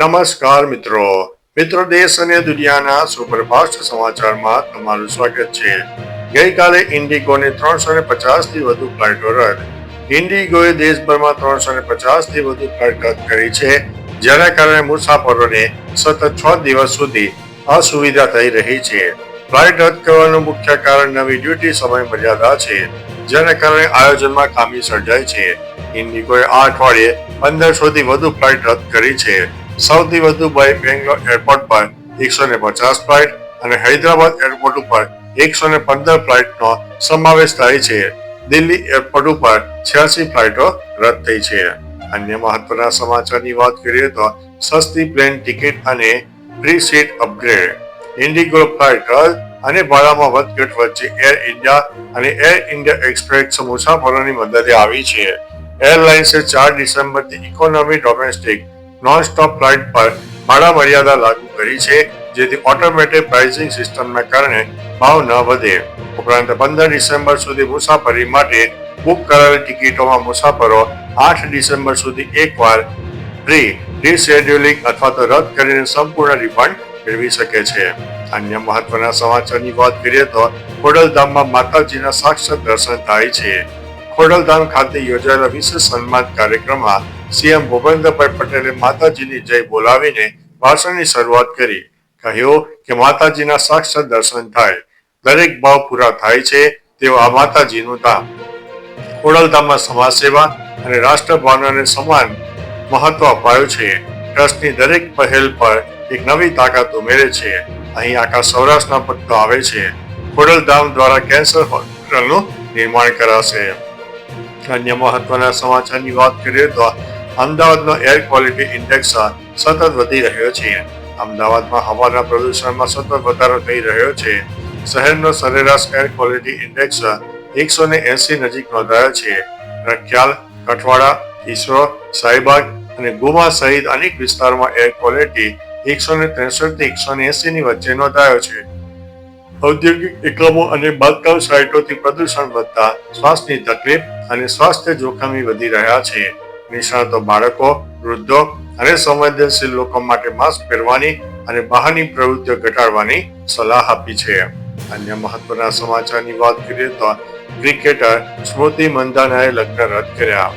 નમસ્કાર મિત્રો દેશ અને દુનિયાના સુપરફાસ્ટ સમાચારમાં તમારું સ્વાગત છે। ગઈકાલે ઇન્ડિગોની 350 થી વધુ ફ્લાઇટો રદ। ઇન્ડિગોએ દેશભરમાં 350 થી વધુ ફ્લાઇટ રદ કરી છે, જેના કારણે મુસાફરોને સતત 6 દિવસ સુધી અસુવિધા થઈ રહી છે। ફ્લાઇટ રદ કરવાનું મુખ્ય કારણ નવી ડ્યુટી સમય મર્યાદા છે, જેના કારણે આયોજનમાં ખામી સર્જાઈ છે। ઇન્ડિગોએ આ અઠવાડિયે 1500 થી વધુ ફ્લાઇટ રદ કરી છે। સૌથી વધુ બેંગ્લોર એરપોર્ટ પર 150 ફ્લાઇટ અને હૈદરાબાદ એરપોર્ટ ઉપર 115 ફ્લાઇટનો સમાવેશ થાય છે। દિલ્હી એરપોર્ટ ઉપર 86 ફ્લાઇટો રદ થઈ છે। અન્ય મહત્વના સમાચારની વાત કરીએ તો સસ્તી પ્લેન ટિકિટ અને free seat upgrade. IndiGo flight રદ અને ભાડામાં વધઘટ વચ્ચે એર ઇન્ડિયા અને એર ઇન્ડિયા એક્સપ્રેસ મુસાફરોની મદદે આવી છે। એરલાઇન્સે 4 ડિસેમ્બરથી economy domestic non stop flight પર ભાડા મર્યાદા લાગુ કરી છે, જેથી ઓટોમેટિક પ્રાઇસિંગ સિસ્ટમના કારણે ભાવ ન વધે। ઉપરાંત 15 ડિસેમ્બર સુધી મુસાફરી માટે બુક કરાયેલી ટિકિટોમાં મુસાફરો 8 ડિસેમ્બર સુધી એકવાર ફ્રી રીશેડ્યુલિંગ અથવા તો રદ કરીને સંપૂર્ણ રિફંડ મેળવી શકે છે। અન્ય મહત્વના સમાચારની વાત કરીએ તો ખોડલધામમાં માતાજીના સાક્ષાત દર્શન થાય છે। ખોડલધામ ખાતે યોજાયેલા વિશેષ સન્માન કાર્યક્રમમાં સીએમ ભૂપેન્દ્રભાઈ પટેલે માતાજીની જય બોલાવીને ભાષણની શરૂઆત કરી। કહ્યું કે માતાજીના સાક્ષાત દર્શન થાય, દરેક ભાવ પૂરા થાય છે તેવું આ માતાજીનું ધામ। ખોડલધામમાં સમાજ સેવા અને રાષ્ટ્રભાવનાને સમાન મહત્વ અપાયું છે। ટ્રસ્ટની દરેક પહેલ પર એક નવી તાકાત ઉમેરે છે। અહીં આખા સૌરાષ્ટ્રના ભક્તો આવે છે। ખોડલધામ દ્વારા કેન્સર હોસ્પિટલનું નિર્માણ કરાશે। અન્ય મહત્વના સમાચારની વાત કરીએ તો અમદાવાદનો એર ક્વોલિટી ઇન્ડેક્સ સતત વધી રહ્યો છે। અમદાવાદમાં હવાના પ્રદૂષણમાં સતત વધારો થઈ રહ્યો છે। શહેરનો સરેરાશ એર ક્વોલિટી ઇન્ડેક્સ 180 નજીક નોંધાયો છે। રખિયાલ, કઠવાડા, ઈસરો, શાહીબાગ અને ગુમા સહિત અનેક વિસ્તારોમાં એર ક્વોલિટી 163 થી 180 ની વચ્ચે નોંધાયો છે। ઔદ્યોગિક એકમો અને બાંધકામ સાઇટોથી પ્રદૂષણ વધતા શ્વાસની તકલીફ અને સ્વાસ્થ્ય જોખમી વધી રહ્યા છે। નિષ્ણાતો બાળકો, વૃદ્ધો અને સંવેદનશીલ લોકો માટે માસ્ક પહેરવાની અને બહારની પ્રવૃત્તિઓ ઘટાડવાની સલાહ આપી છે। અન્ય મહત્વના સમાચારની વાત કરીએ તો ક્રિકેટર સ્મૃતિ મંધાનાએ લગ્ન રદ કર્યા।